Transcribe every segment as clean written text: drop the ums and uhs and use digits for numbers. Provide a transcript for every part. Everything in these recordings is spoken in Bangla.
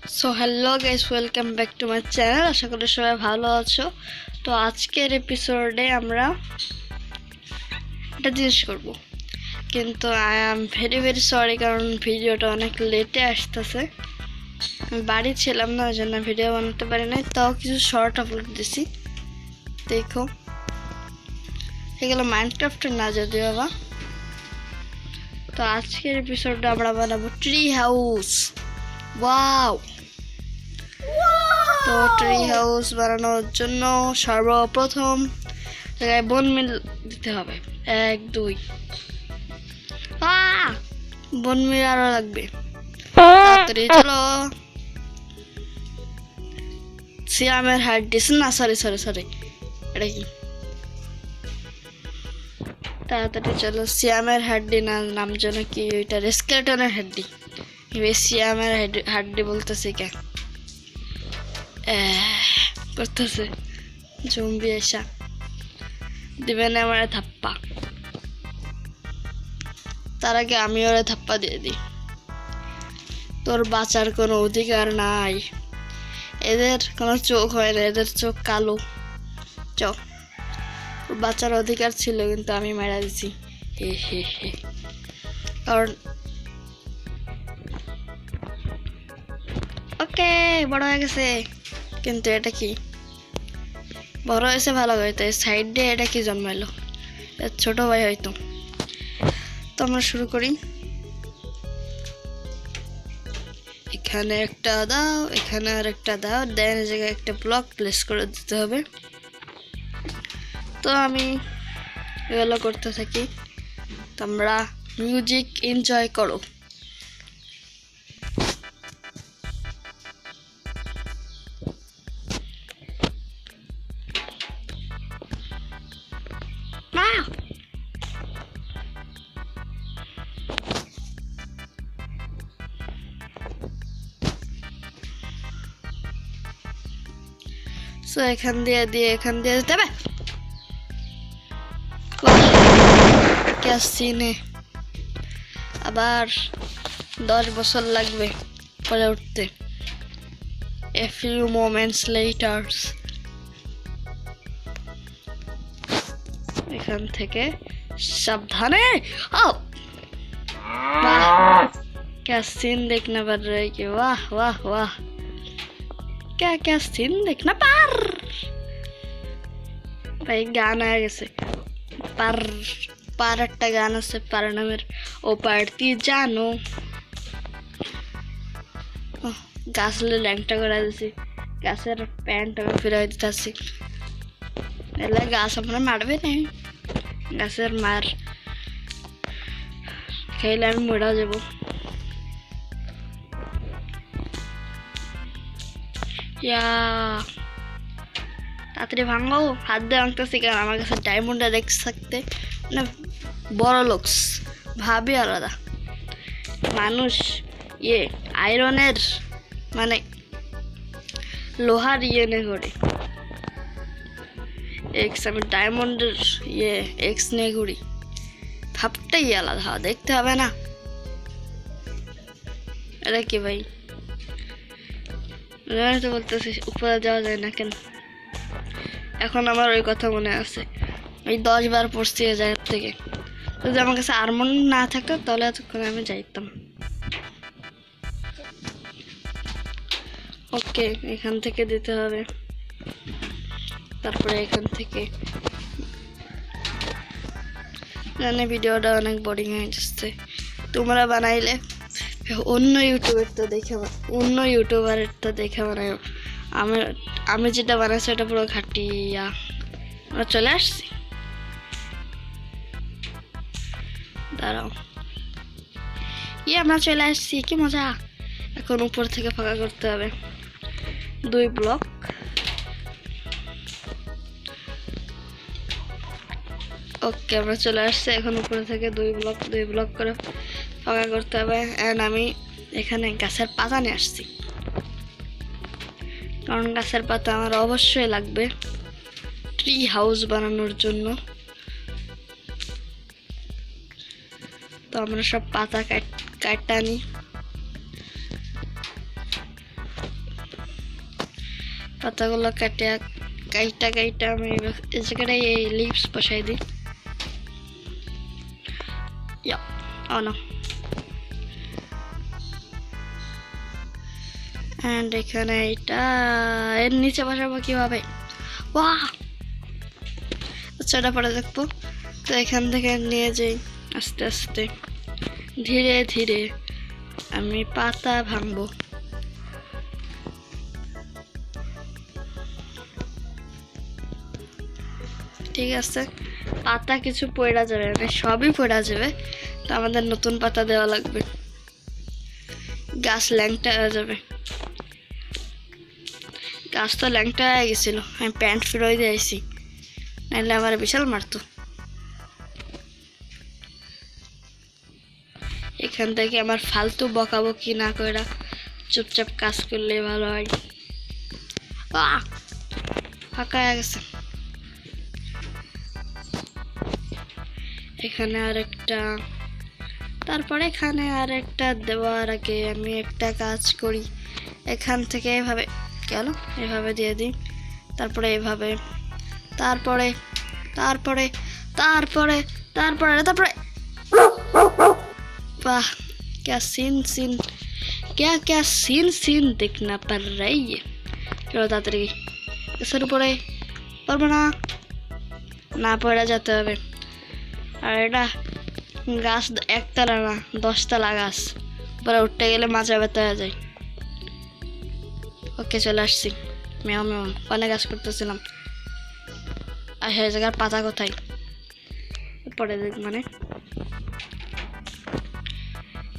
So hello guys, welcome back to my channel. আশা করি সবাই ভালো আছো। তো আজকের এপিসোডে আমরা একটা জিনিস করব, কিন্তু I am very very sorry, কারণ ভিডিওটা অনেক লেটে আসতেছে। আমি বাড়ি ছিলাম না, ওই জন্য ভিডিও বানাতে পারি নাই। তাও কিছু শর্ট আপলোড দিছি, দেখো। এগুলো মাইনক্রাফটের না যদিও বাবা। তো আজকের এপিসোডে আমরা বানাবো ট্রি হাউস। ওয়াও! তো ট্রি হাউস বানানোর জন্য সর্বপ্রথম জায়গায় বন মিল দিতে হবে। 1 2 বন মিল আরো লাগবে, তাড়াতাড়ি চলো। সিয়ামের হাড্ডি, না সরি সরি সরি, এটা কি? তাড়াতাড়ি চলো। সিয়ামের হাড্ডি না, নাম যেন কি ওইটা, স্কেলেটনের হাড্ডি। সিয়ামের হাড্ডি বলতেছে কে করতেছে জম্বি এসা দিবে না আমার ধাপ্পা। তার আগে আমি ওরা ধাপ্পা দিয়ে দিই। তোর বাঁচার কোনো অধিকার নাই। এদের কোনো চোখ হয় না, এদের চোখ কালো। চোখ বাঁচার অধিকার ছিল, কিন্তু আমি মারা দিছি। হে হে হে। কারণ ওকে, বড় হয়ে গেছে। কিন্তু এটা কি? বড় হয়েছে ভালো হইতো। সাইড দিয়ে এটা কি জন্মাইলো? ছোট ভাই হয়তো। তো আমরা শুরু করি। এখানে একটা দাও, এখানে আর একটা দাও, দেন জায়গায় একটা ব্লক প্লেস করে দিতে হবে। তো আমি এগুলো করতে থাকি, তোমরা মিউজিক এনজয় করো। সো এখান দিয়ে এখান দিয়ে দিতে হবে। সিনে আবার 10 বছর লাগবে পরে উঠতে। A few moments later, এখান থেকে সাবধানে। वाह, क्या सीन देखना पड़ रहा है कि वाह वाह वाह, क्या क्या सीन देखना पार। ভাই গান হয়ে গেছে। পার পার একটা গান আছে, পার নামের। ও পারতি জানো। গাছ ল্যাংটা করে দিছি, গাছের প্যান্ট আমি ফিরাই দিতেছি। এলে গাছ আপনার মারবে না, গাছের মার খেলে আমি মরা যাবো। তাড়াতাড়ি ভাঙো, হাত দিয়ে ভাঙতেছি, কারণ আমার কাছে ডায়মন্ড আর এক্স থাকতে মানে বড় লোকস ভাবি আলাদা। মানুষ আয়রনের মানে লোহার নে ঘুরে, এক্স আমি ডায়মন্ডের এক্স নিয়ে ঘুরি। ভাবটাই আলাদা, দেখতে হবে না। এটা কি ভাই? তো বলতেছি উপরে যাওয়া যায় না কেন? এখন আমার ওই কথা মনে আছে, ওই 10 বার পড়ছি এই জায়গার থেকে। যদি আমার কাছে আর্মন না থাকতো তাহলে এতক্ষণ আমি যাইতাম। ওকে, এখান থেকে দিতে হবে। তারপরে এখান থেকে জানি ভিডিওটা অনেক বোরিং হয়ে যাচ্ছে। তোমরা বানাইলে অন্য ইউটিউবারেরটা দেখে বানাই। আমি যেটা বানাইছি ওটা পুরো ঘাটিয়া। আমরা চলে আসছি, দাঁড়াও। আমরা চলে আসছি, কি মজা। এখন উপর থেকে ফাঁকা করতে হবে 2 ব্লক। ওকে, আমরা চলে আসছি। এখন উপরে থেকে 2 ব্লক করে ফাঁকা করতে হবে। অ্যান্ড আমি এখানে গাছের পাতা নিয়ে আসছি, কারণ গাছের পাতা আমার অবশ্যই লাগবে ট্রি হাউস বানানোর জন্য। তো আমরা সব পাতা কাটা নিই। পাতাগুলো কাইটা কাইটা আমি এই জায়গাটায় এই লিভস বসাই দিই। Oh no. And এখানে এটা এর নিচে বসাবো কিভাবে? বাহ, আচ্ছা এটা পরে দেখবো। তো এখান থেকে নিয়ে যাই আস্তে আস্তে ধীরে ধীরে আমি পাতা ভাঙবো। ঠিক আছে, পাতা কিছু পড়া যাবে না, সবই পড়া যাবে। তো আমাদের নতুন পাতা দেওয়া লাগবে, গাছ ল্যাংটা হয়ে যাবে। গাছ তো ল্যাংটা হয়ে গেছিল, আমি প্যান্ট ফিরোই দিয়েছি, নাহলে আমার বিশাল মারতো। এখান থেকে আমার ফালতু বকাবকি না করে চুপচাপ কাজ করলে ভালো হয়। ফাঁকা হয়ে গেছে। এখানে আরেকটা, তারপরে এখানে আরেকটা দেওয়ার আগে আমি একটা কাজ করি। এখান থেকে এভাবে গেল, এভাবে দিয়ে দিই, তারপরে এভাবে, তারপরে তারপরে তারপরে তারপরে তারপরে वाह, क्या सीन सीन, क्या क्या सीन सीन देखना पड़ रही है। चलो ताड़ाताड़ी এর উপরে পারবো না, না পড়ে যেতে হবে। আর এটা গাছ একতলা না 10তলা গাছ, উপরে উঠতে গেলে মাচা ব্যথা হয়ে যায়। ওকে চলে আসছি। মেও মেও অনেক গাছ করতেছিলাম। আর সেই জায়গার পাতা কোথায় পড়ে দেখ, মানে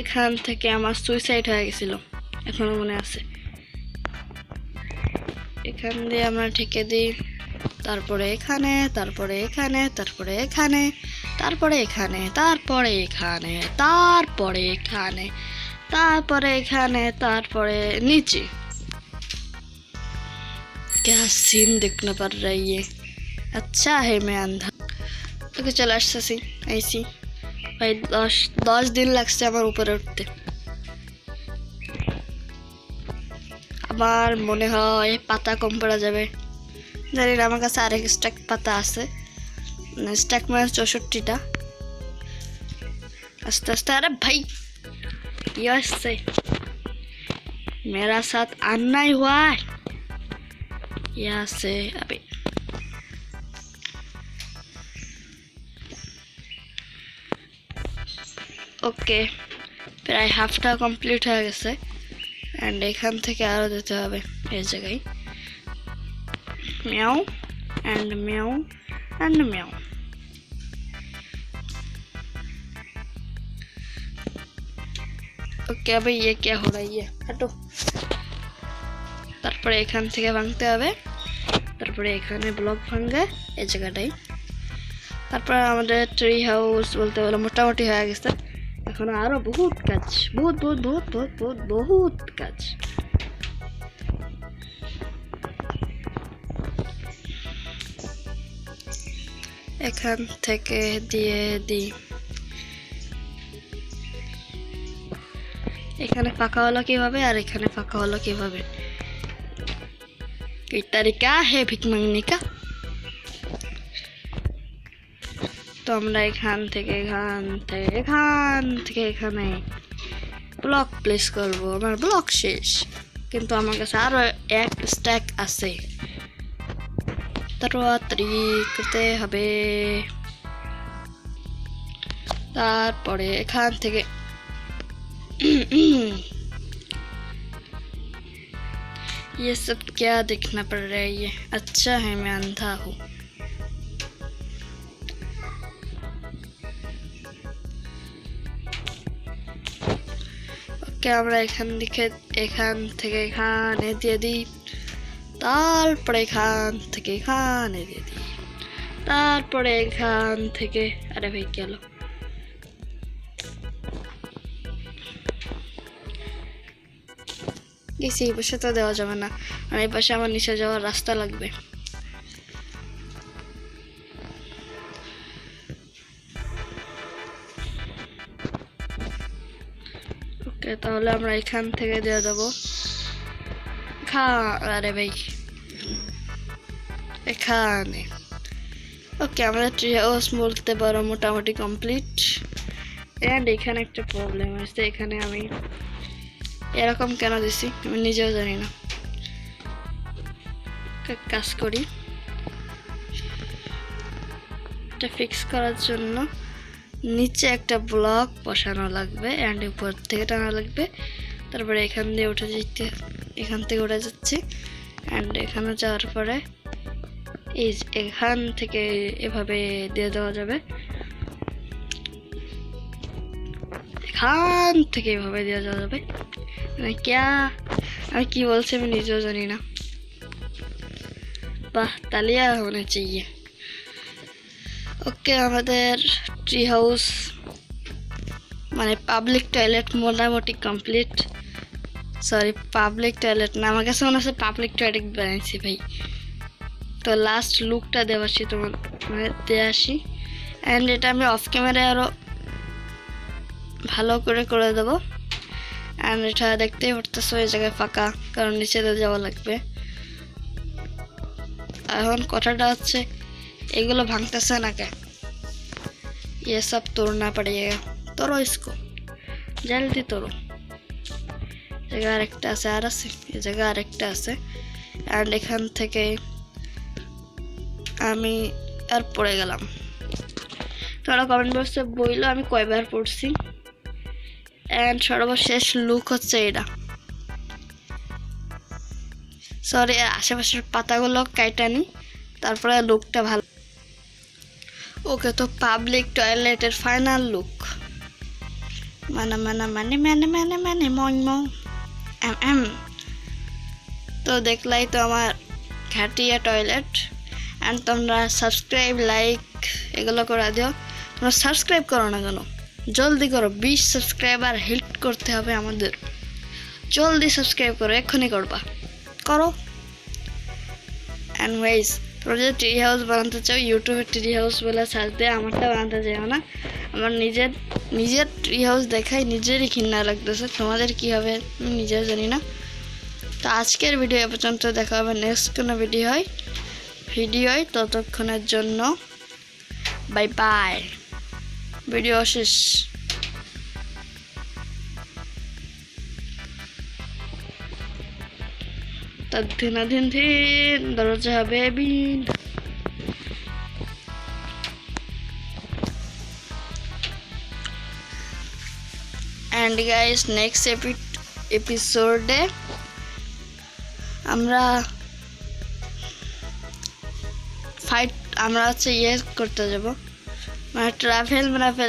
এখান থেকে আমার সুইসাইড হয়ে গেছিল, এখনো মনে আছে। এখান দিয়ে আমরা ঠেকে দিই, তারপরে এখানে, তারপরে এখানে, তারপরে এখানে, তারপরে এখানে, তারপরে এখানে, তারপরে এখানে, তারপরে এখানে, তারপরে নিচে। क्या सीन देखना पड़ रही है, अच्छा है मैं अंधा। ওকে চলে আসতেছি, আইসি ভাই। 10 দিন লাগছে আমার উপরে উঠতে। আমার মনে হয় পাতা কম পড়া যাবে, জানি না। আমার কাছে আরেক স্ট্যাক পাতা আছে, স্ট্যাক মানে 64টা। আস্তে আস্তে। अरे भाई ये से मेरा साथ आना ही हुआ है यहाँ से। अभी ওকে, প্রায় হাফটা কমপ্লিট হয়ে গেছে। অ্যান্ড এখান থেকে আরও দিতে হবে এই জায়গায়, म्याऊ एंड म्याऊ एंड म्याऊ। ओके, अबे ये क्या हो रही है, हटो। তারপরে এখান থেকে ভাঙতে হবে, তারপরে এখানে ব্লক ভাঙবে এই জায়গাটাই। তারপরে আমাদের ট্রি হাউস বলতে বলে মোটামুটি হয়ে গেছে। এখন আরো বহুত কাজ, বহুত বহুত বহুত বহুত বহুত বহুত কাজ। এখান থেকে দিয়ে দিই। এখানে ফাঁকা হলো কিভাবে আর এখানে ফাঁকা হলো কিভাবে? এই তারিকা হে ভিক মাংনে কা। তো আমরা এখান থেকে এখানে ব্লক প্লেস করব। আমার ব্লক শেষ, কিন্তু আমার কাছে আরো এক স্ট্যাক আছে, তাড়াতাড়ি করতে হবে। তারপরে এখান থেকে ये सब क्या देखना पड़ रहा है, ये अच्छा है मैं अंधा हूँ। ওকে, আমরা এখান থেকে এখানে দিয়ে দিই, তারপরে এখান থেকে এখানে দিয়ে দিই, তারপরে এখান থেকে, আরে ভাই গেল। গেছি, এই পাশে তো দেওয়া যাবে না, আর এই পাশে আমার নিচে যাওয়ার রাস্তা লাগবে। ওকে, তাহলে আমরা এখান থেকে দিয়ে দেবো। আরে ভাই এখানে। ওকে, আমাদের ট্রি হাউস বলতে পারো মোটামুটি কমপ্লিট। অ্যান্ড এখানে একটা প্রবলেম আছে, এখানে আমি এরকম কেন দিছি আমি নিজেও জানি না। কাজ করি, এটা ফিক্স করার জন্য নিচে একটা ব্লক বসানো লাগবে অ্যান্ড উপর থেকে টানা লাগবে। তারপরে এখান দিয়ে উঠে যেতে, এখান থেকে উঠে যাচ্ছে অ্যান্ড এখানে যাওয়ার পরে এই এখান থেকে এভাবে দিয়ে দেওয়া যাবে, এখান থেকে এভাবে দিয়ে দেওয়া যাবে। মানে ক্যা, আমি কি বলছি আমি নিজেও জানি না। বাহ, তালিয়া হোনা চাইয়ে। ওকে, আমাদের ট্রি হাউস মানে পাবলিক টয়লেট মোটামুটি কমপ্লিট। সরি, পাবলিক টয়লেট না, আমার কাছে মনে হচ্ছে পাবলিক টয়লেট বানাইছি ভাই। তো লাস্ট লুকটা দেওয়া আসি তোমার মানে দিয়ে আসি অ্যান্ড এটা আমি অফ ক্যামেরায় আরও ভালো করে দেবো। অ্যান্ড এটা দেখতেই পারতেছো এই জায়গায় ফাঁকা, কারণ নিচে যাওয়া লাগবে। এখন কথাটা হচ্ছে এগুলো ভাঙতেছে না কে, ये सब तोड़ना पड़ेगा। तोड़ो इसको, जल्दी तोड़ो। জায়গা আরেকটা আছে, আর আছে এই জায়গা আরেকটা আছে অ্যান্ড এখান থেকে আমি আর পড়ে গেলাম। তোমরা কমেন্ট বক্সে বইলো আমি কয়বার পড়ছি। অ্যান্ড সর্বশেষ লুক হচ্ছে এটা। সরি, আশেপাশের পাতাগুলো কাইটানি, তারপরে লুকটা ভালো। ওকে, তো পাবলিক টয়লেটের ফাইনাল লুক মানে মানে মানে মানে মানে মানে মন মন এম এম। তো দেখলাই তো আমার ঘাটিয়া টয়লেট। অ্যান্ড তোমরা সাবস্ক্রাইব লাইক এগুলো করে দিও। তোমরা সাবস্ক্রাইব করো না কেন? জলদি করো, 20 সাবস্ক্রাইবার হিট করতে হবে আমাদের। জলদি সাবস্ক্রাইব করো, এক্ষুনি করবা, করো। অ্যান্ড ওয়াইজ তোমরা যদি ট্রি হাউস বানাতে চাও ইউটিউবে ট্রি হাউস বলে সার্চ দিয়ে আমারটা বানাতে চাও না। আমার নিজের ট্রি হাউস দেখাই নিজেরই ঘৃণা লাগতেছে, তোমাদের কী হবে আমি নিজেও জানি না। তো আজকের ভিডিও এ পর্যন্ত, দেখা হবে নেক্সট কোনো ভিডিও হয় ততক্ষণের জন্য বাই বাই। ভিডিও শেষ। দিন দরজা বেবি। অ্যান্ড গাইস নেক্সট এপিসোডে আমরা হচ্ছে ইয়ে করতে যাব, মানে ট্রাভেল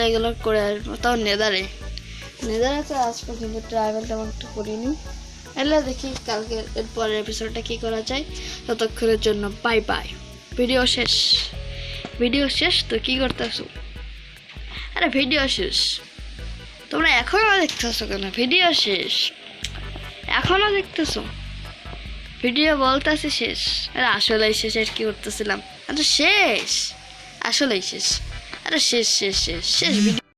এগুলো করে আসবো। তাও নেদারে তো আজ পর্যন্ত ট্রাভেল তেমন একটু করিনি। এলে দেখি কালকে এর পরের এপিসোডটা কী করা যায়। ততক্ষণের জন্য বাই বাই। ভিডিও শেষ তো কী করতেছো? আরে ভিডিও শেষ, তোমরা এখনও দেখতেছো কেন? ভিডিও শেষ, এখনও দেখতেছো? ভিডিও বলতেছি শেষ, আরে আসলেই শেষ। আর কি করতেছিলাম? আরে শেষ, আসলেই শেষ। আরে শেষ ভিডিও।